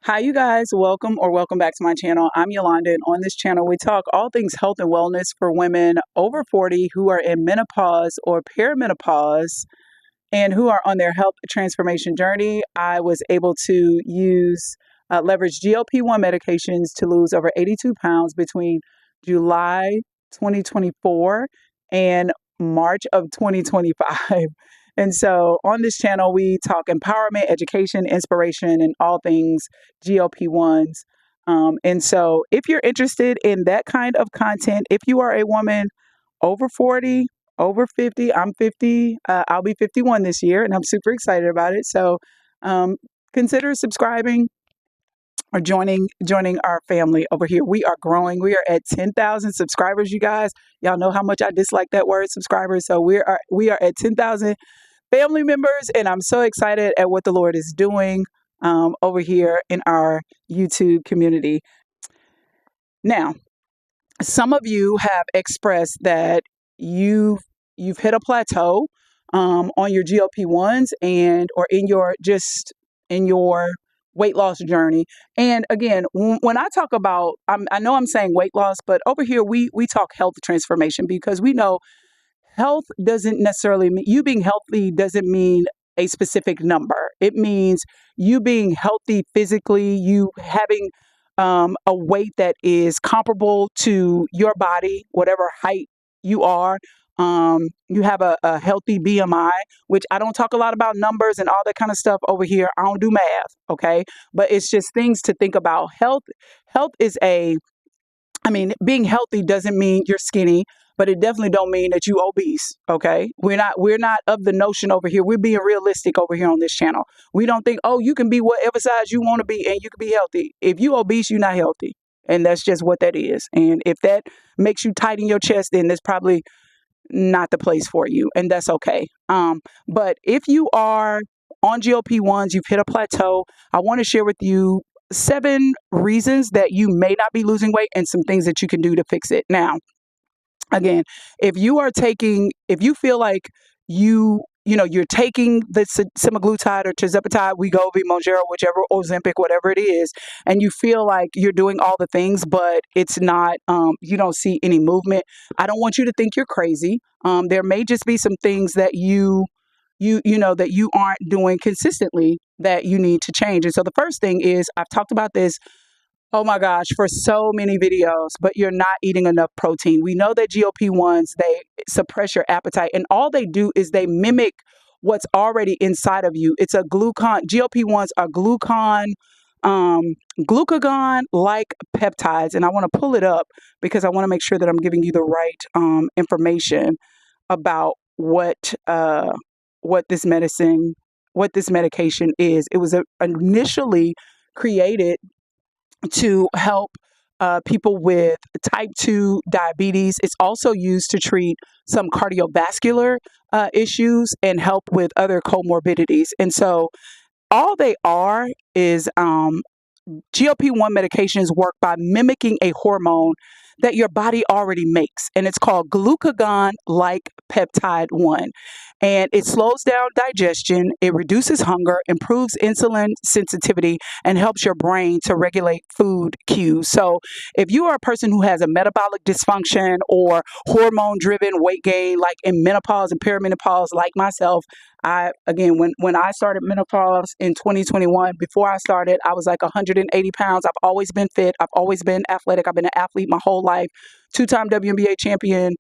Hi, you guys. Welcome back to my channel. I'm Yolanda, and on this channel, we talk all things health and wellness for women over 40 who are in menopause or perimenopause and who are on their health transformation journey. I was able to leverage GLP-1 medications to lose over 82 pounds between July 2024 and March of 2025. And so on this channel, we talk empowerment, education, inspiration, and all things GLP-1s. And so if you're interested in that kind of content, if you are a woman over 40, over 50, I'm 50, I'll be 51 this year, and I'm super excited about it. So consider subscribing or joining our family over here. We are growing. We are at 10,000 subscribers, you guys. Y'all know how much I dislike that word subscribers. So we are at 10,000 family members, and I'm so excited at what the Lord is doing over here in our YouTube community. Now, some of you have expressed that you've hit a plateau on your GLP-1s and or in your weight loss journey. And again, when I talk about, I know I'm saying weight loss, but over here we talk health transformation, because we know health doesn't necessarily mean you being healthy doesn't mean a specific number. It means you being healthy physically, you having a weight that is comparable to your body, whatever height you are. You have a healthy BMI, which I don't talk a lot about numbers and all that kind of stuff over here. I don't do math, okay? But it's just things to think about. Health is being healthy doesn't mean you're skinny, but it definitely don't mean that you obese. Okay. We're not of the notion over here. We're being realistic over here on this channel. We don't think, oh, you can be whatever size you want to be and you can be healthy. If you obese, you're not healthy. And that's just what that is. And if that makes you tighten your chest, then that's probably not the place for you. And that's okay. But if you are on GLP-1s, you've hit a plateau, I want to share with you 7 reasons that you may not be losing weight and some things that you can do to fix it. Now, again, if you feel like you're taking the semaglutide or tirzepatide, Wegovy, Mounjaro, whichever, Ozempic, whatever it is, and you feel like you're doing all the things, but it's not, you don't see any movement, I don't want you to think you're crazy. There may just be some things that that you aren't doing consistently that you need to change. And so the first thing is, I've talked about this, oh my gosh, for so many videos, but you're not eating enough protein. We know that GLP-1s, they suppress your appetite, and all they do is they mimic what's already inside of you. It's a GLP-1s are glucagon-like peptides. And I want to pull it up because I want to make sure that I'm giving you the right information about what this medication is. It was initially created to help people with type 2 diabetes. It's also used to treat some cardiovascular issues and help with other comorbidities. And so all they are is GLP-1 medications work by mimicking a hormone that your body already makes, and it's called glucagon-like peptide 1. And it slows down digestion, it reduces hunger, improves insulin sensitivity, and helps your brain to regulate food cues. So if you are a person who has a metabolic dysfunction or hormone-driven weight gain, like in menopause and perimenopause, like myself, when I started menopause in 2021, before I started, I was like 180 pounds. I've always been fit. I've always been athletic. I've been an athlete my whole life, 2-time WNBA champion.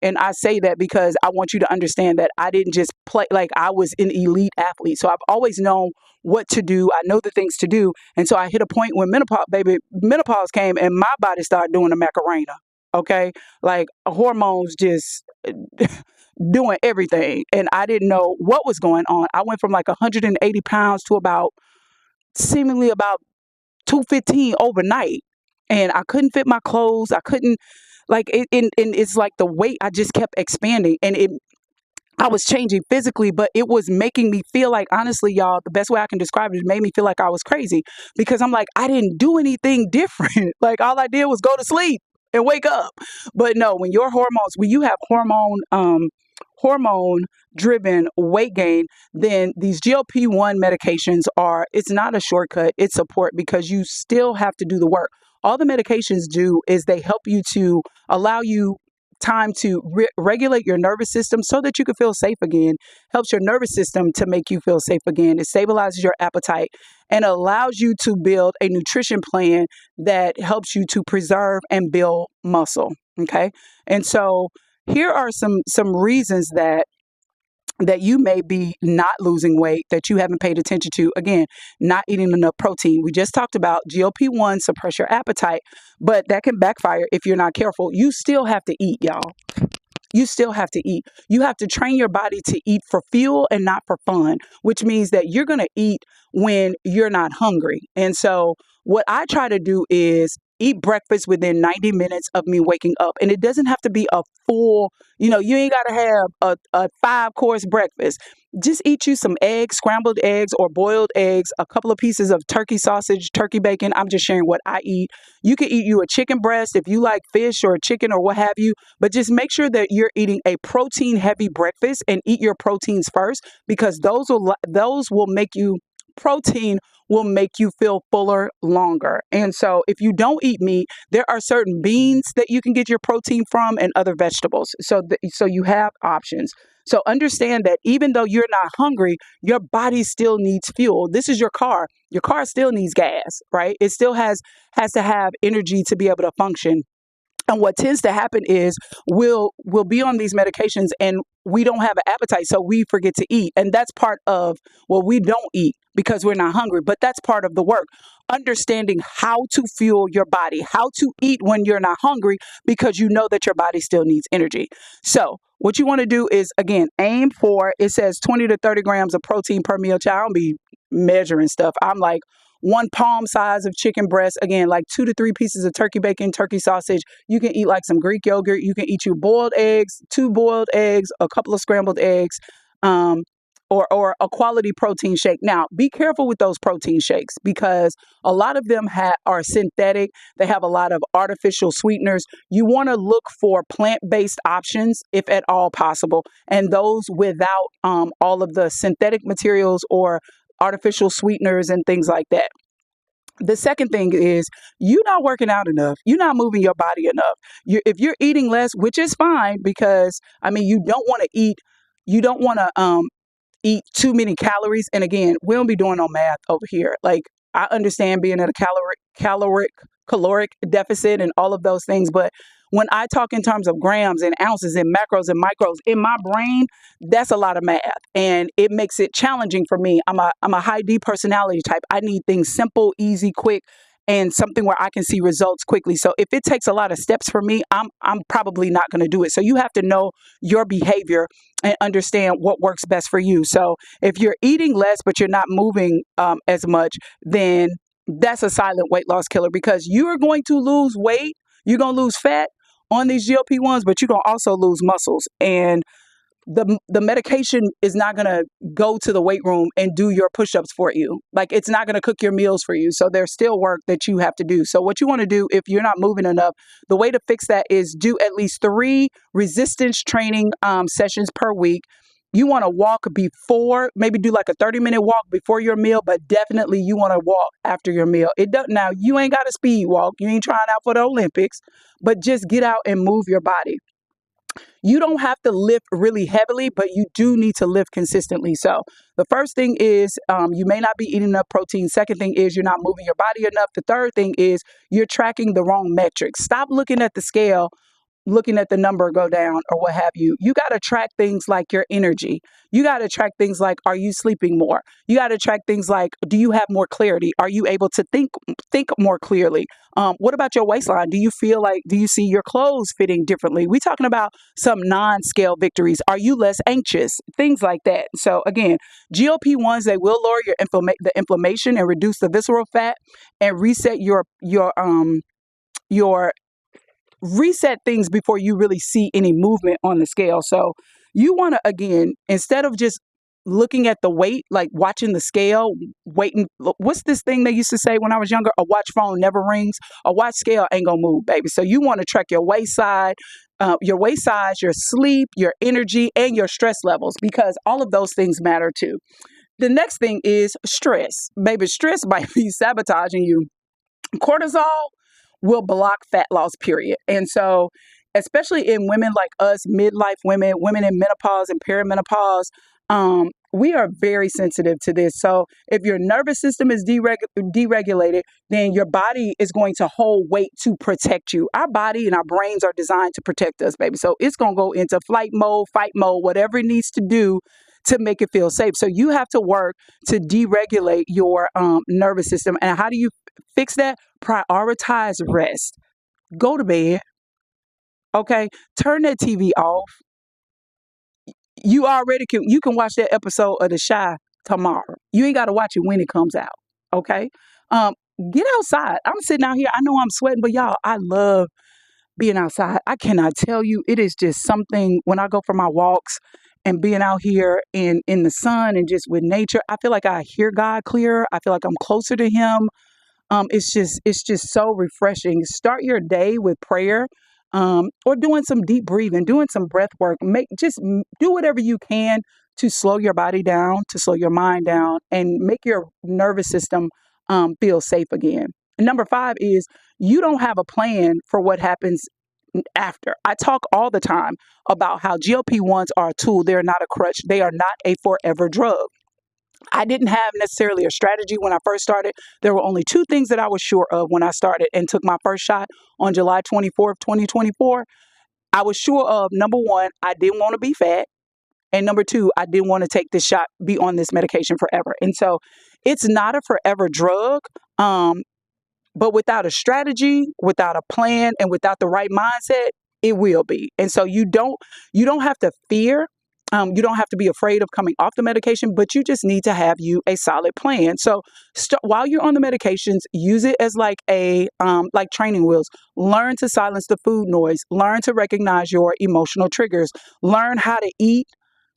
And I say that because I want you to understand that I didn't just play, like I was an elite athlete. So I've always known what to do. I know the things to do. And so I hit a point when menopause came and my body started doing the Macarena. Okay. Like hormones just doing everything. And I didn't know what was going on. I went from like 180 pounds to seemingly about 215 overnight. And I couldn't fit my clothes. I couldn't and it's like the weight, I just kept expanding, and I was changing physically, but it was making me feel like, honestly, y'all, the best way I can describe it, it made me feel like I was crazy, because I'm like, I didn't do anything different. Like all I did was go to sleep and wake up. But no, when you have hormone driven weight gain, then these GLP-1 medications it's not a shortcut, it's support, because you still have to do the work. All the medications do is they help you to allow you time to regulate your nervous system so that you can feel safe again, helps your nervous system to make you feel safe again. It stabilizes your appetite and allows you to build a nutrition plan that helps you to preserve and build muscle. Okay. And so here are some reasons that you may be not losing weight that you haven't paid attention to. Again, not eating enough protein. We just talked about GLP-1 suppress your appetite, but that can backfire if you're not careful. You still have to eat, y'all. You still have to eat. You have to train your body to eat for fuel and not for fun, which means that you're going to eat when you're not hungry. And so what I try to do is eat breakfast within 90 minutes of me waking up. And it doesn't have to be a full, you ain't got to have a 5-course breakfast. Just eat you some eggs, scrambled eggs or boiled eggs, a couple of pieces of turkey sausage, turkey bacon. I'm just sharing what I eat. You can eat you a chicken breast if you like fish or chicken or what have you, but just make sure that you're eating a protein heavy breakfast and eat your proteins first, because protein will make you feel fuller longer. And so if you don't eat meat, there are certain beans that you can get your protein from and other vegetables. So you have options. So understand that even though you're not hungry, your body still needs fuel. This is your car. Your car still needs gas, right? It still has to have energy to be able to function. And what tends to happen is we'll be on these medications and we don't have an appetite, so we forget to eat. And that's part of, we don't eat because we're not hungry, but that's part of the work. Understanding how to fuel your body, how to eat when you're not hungry, because you know that your body still needs energy. So what you want to do is, again, aim for, it says 20 to 30 grams of protein per meal. Child, I don't be measuring stuff. I'm like, 1 palm size of chicken breast, again, like 2 to 3 pieces of turkey bacon, turkey sausage. You can eat like some Greek yogurt. You can eat you boiled eggs, 2 boiled eggs, a couple of scrambled eggs, or a quality protein shake. Now, be careful with those protein shakes, because a lot of them are synthetic. They have a lot of artificial sweeteners. You want to look for plant-based options, if at all possible, and those without all of the synthetic materials or artificial sweeteners and things like that. The second thing is you're not working out enough. You're not moving your body enough. If you're eating less, which is fine, because you don't want to eat too many calories. And again, we don't be doing no math over here. Like, I understand being at a caloric deficit and all of those things, but when I talk in terms of grams and ounces and macros and micros, in my brain, that's a lot of math, and it makes it challenging for me. I'm a high D personality type. I need things simple, easy, quick, and something where I can see results quickly. So if it takes a lot of steps for me, I'm probably not going to do it. So you have to know your behavior and understand what works best for you. So if you're eating less but you're not moving as much, then that's a silent weight loss killer, because you are going to lose weight. You're going to lose fat on these GLP-1s, but you're going to also lose muscles. And the medication is not going to go to the weight room and do your push-ups for you. Like, it's not going to cook your meals for you. So there's still work that you have to do. So what you want to do, if you're not moving enough, the way to fix that is do at least 3 resistance training sessions per week. You want to walk before, maybe do like a 30-minute walk before your meal, but definitely you want to walk after your meal. Now, you ain't got to speed walk. You ain't trying out for the Olympics, but just get out and move your body. You don't have to lift really heavily, but you do need to lift consistently. So the first thing is you may not be eating enough protein. Second thing is you're not moving your body enough. The third thing is you're tracking the wrong metrics. Stop looking at the scale, looking at the number go down or what have you. You got to track things like your energy. You got to track things like, are you sleeping more? You got to track things like, do you have more clarity? Are you able to think more clearly? What about your waistline? Do you see your clothes fitting differently? We're talking about some non-scale victories. Are you less anxious? Things like that. So again, GLP-1s, they will lower the inflammation and reduce the visceral fat and reset your reset things before you really see any movement on the scale. So you want to, again, instead of just looking at the weight, like watching the scale, waiting, what's this thing they used to say when I was younger? A watch phone never rings. A watch scale ain't gonna move, baby. So you want to track your waist side, your waist size, your sleep, your energy, and your stress levels, because all of those things matter too. The next thing is stress. Baby, stress might be sabotaging you. Cortisol will block fat loss, period. And so, especially in women like us, midlife women, women in menopause and perimenopause, we are very sensitive to this. So if your nervous system is deregulated, then your body is going to hold weight to protect you. Our body and our brains are designed to protect us, baby. So it's going to go into flight mode, fight mode, whatever it needs to do to make it feel safe. So you have to work to deregulate your nervous system. And how do you fix that? Prioritize rest. Go to bed. Okay. Turn that TV off. You can watch that episode of The Shy tomorrow. You ain't got to watch it when it comes out. Okay. Um, get outside. I'm sitting out here. I know I'm sweating, but y'all, I love being outside. I cannot tell you. It is just something when I go for my walks and being out here in the sun and just with nature. I feel like I hear God clearer. I feel like I'm closer to Him. It's just so refreshing. Start your day with prayer, or doing some deep breathing, doing some breath work. Do whatever you can to slow your body down, to slow your mind down, and make your nervous system feel safe again. And number 5 is you don't have a plan for what happens after. I talk all the time about how GLP-1s are a tool. They're not a crutch. They are not a forever drug. I didn't have necessarily a strategy when I first started. There were only 2 things that I was sure of when I started and took my first shot on July 24th, 2024. I was sure of, number 1, I didn't want to be fat. And number 2, I didn't want to take this shot, be on this medication forever. And so it's not a forever drug. But without a strategy, without a plan, and without the right mindset, it will be. And so you don't have to fear. You don't have to be afraid of coming off the medication, but you just need to have you a solid plan. So while you're on the medications, use it as like training wheels. Learn to silence the food noise. Learn to recognize your emotional triggers. Learn how to eat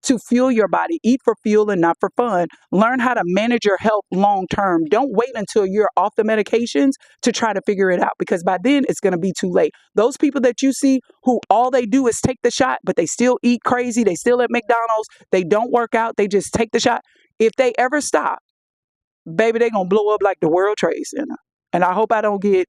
to fuel your body. Eat for fuel and not for fun. Learn how to manage your health long term. Don't wait until you're off the medications to try to figure it out, because by then it's going to be too late. Those people that you see who all they do is take the shot, but they still eat crazy, they still at McDonald's, they don't work out, they just take the shot. If they ever stop, baby, they're going to blow up like the World Trade Center. And I hope I don't get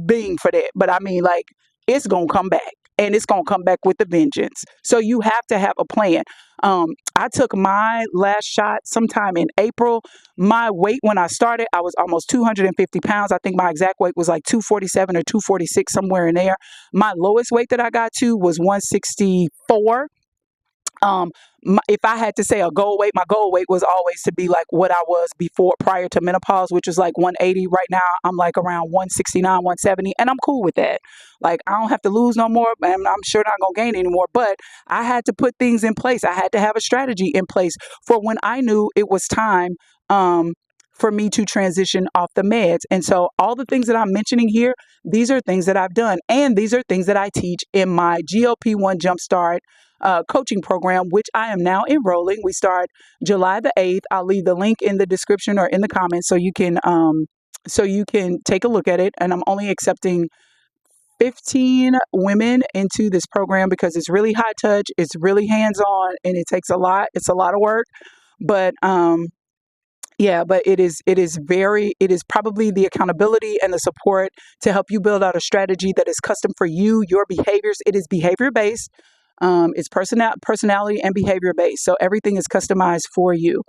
being for that. But I mean, like, it's going to come back, and it's going to come back with a vengeance. So you have to have a plan. I took my last shot sometime in April. My weight when I started, I was almost 250 pounds. I think my exact weight was like 247 or 246, somewhere in there. My lowest weight that I got to was 164. If I had to say a goal weight, my goal weight was always to be like what I was before, prior to menopause, which was like 180. Right now, I'm like around 169, 170, and I'm cool with that. Like, I don't have to lose no more, and I'm sure not gonna gain anymore. But I had to put things in place. I had to have a strategy in place for when I knew it was time. For me to transition off the meds. And so all the things that I'm mentioning here, these are things that I've done. And these are things that I teach in my GLP-1 Jumpstart coaching program, which I am now enrolling. We start July the 8th. I'll leave the link in the description or in the comments so you can take a look at it. And I'm only accepting 15 women into this program because it's really high touch, it's really hands-on, and it takes a lot. It's a lot of work. But yeah, but it is probably the accountability and the support to help you build out a strategy that is custom for you, your behaviors. It is behavior based. It's personality and behavior based. So everything is customized for you.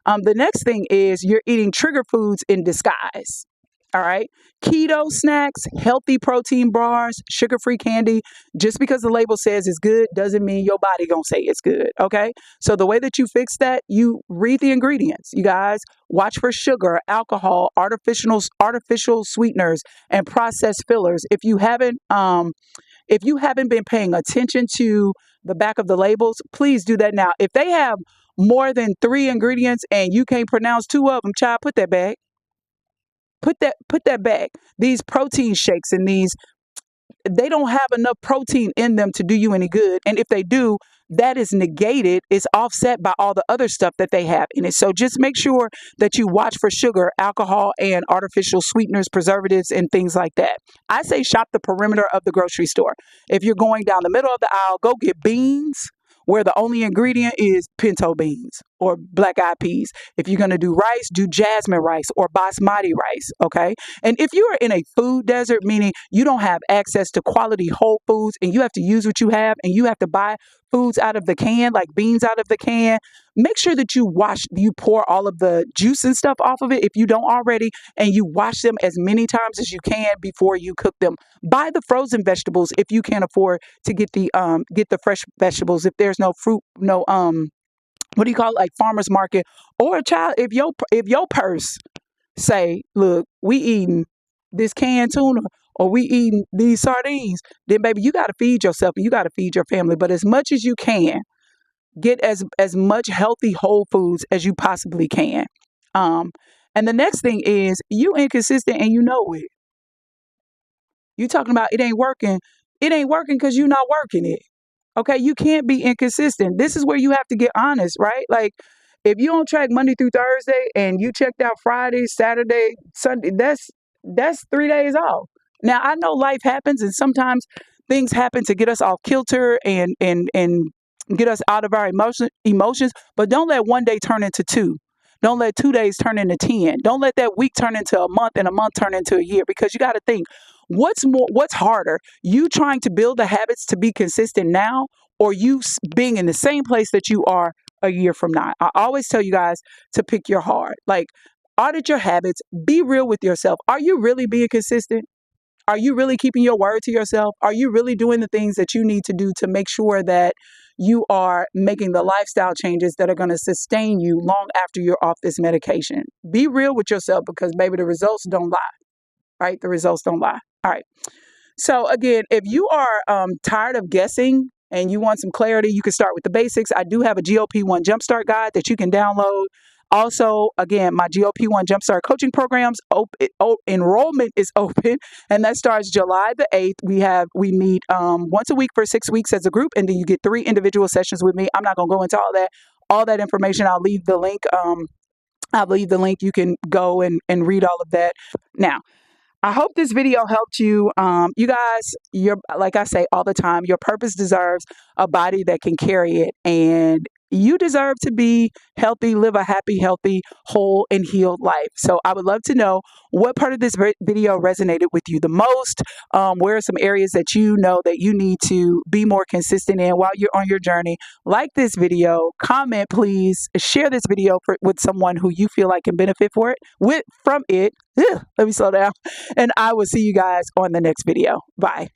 The next thing is you're eating trigger foods in disguise. All right. Keto snacks, healthy protein bars, sugar-free candy. Just because the label says it's good doesn't mean your body gonna say it's good. Okay. So the way that you fix that, you read the ingredients. You guys watch for sugar, alcohol, artificial sweeteners, and processed fillers. If you haven't been paying attention to the back of the labels, please do that now. If they have more than 3 ingredients and you can't pronounce 2 of them, child, put that back. Put that back. These protein shakes and these they don't have enough protein in them to do you any good. And if they do, that is negated, is offset by all the other stuff that they have in it. So just make sure that you watch for sugar, alcohol, and artificial sweeteners, preservatives, and things like that. I say shop the perimeter of the grocery store. If you're going down the middle of the aisle, go get beans where the only ingredient is pinto beans or black eyed peas. If you're going to do rice, do jasmine rice or basmati rice, okay? And if you are in a food desert, meaning you don't have access to quality whole foods and you have to use what you have and you have to buy foods out of the can, like beans out of the can, make sure that you pour all of the juice and stuff off of it if you don't already, and you wash them as many times as you can before you cook them. Buy the frozen vegetables if you can't afford to get the fresh vegetables. If there's no fruit, no what do you call it, like farmer's market, or a child, if your purse say, look, we eating this canned tuna or we eating these sardines, then baby, you got to feed yourself and you got to feed your family. But as much as you can, get as much healthy whole foods as you possibly can. And the next thing is, you inconsistent and you know it. You talking about it ain't working. It ain't working because you're not working it. Okay, you can't be inconsistent. This is where you have to get honest, right? Like, if you don't track Monday through Thursday and you checked out Friday, Saturday, Sunday, that's 3 days off. Now I know life happens and sometimes things happen to get us off kilter and get us out of our emotions, but don't let one day turn into two. Don't let 2 days turn into 10. Don't let that week turn into a month and a month turn into a year, because you got to think, what's harder? You trying to build the habits to be consistent now, or you being in the same place that you are a year from now? I always tell you guys to pick your heart. Like, audit your habits, be real with yourself. Are you really being consistent? Are you really keeping your word to yourself? Are you really doing the things that you need to do to make sure that you are making the lifestyle changes that are going to sustain you long after you're off this medication? Be real with yourself, because baby, the results don't lie, right? The results don't lie. All right. So again, if you are tired of guessing and you want some clarity, you can start with the basics. I do have a GLP-1 Jumpstart guide that you can download. Also, again, my GLP-1 Jumpstart coaching programs, enrollment is open, and that starts July the 8th. We meet once a week for 6 weeks as a group, and then you get 3 individual sessions with me. I'm not going to go into all that. All that information, I'll leave the link. You can go and read all of that. Now, I hope this video helped you. You guys, like I say all the time, your purpose deserves a body that can carry it, and you deserve to be healthy, live a happy, healthy, whole, and healed life. So I would love to know what part of this video resonated with you the most. Where are some areas that you know that you need to be more consistent in while you're on your journey? Like this video, comment, please. Share this video with someone who you feel like can benefit from it. Let me slow down. And I will see you guys on the next video. Bye.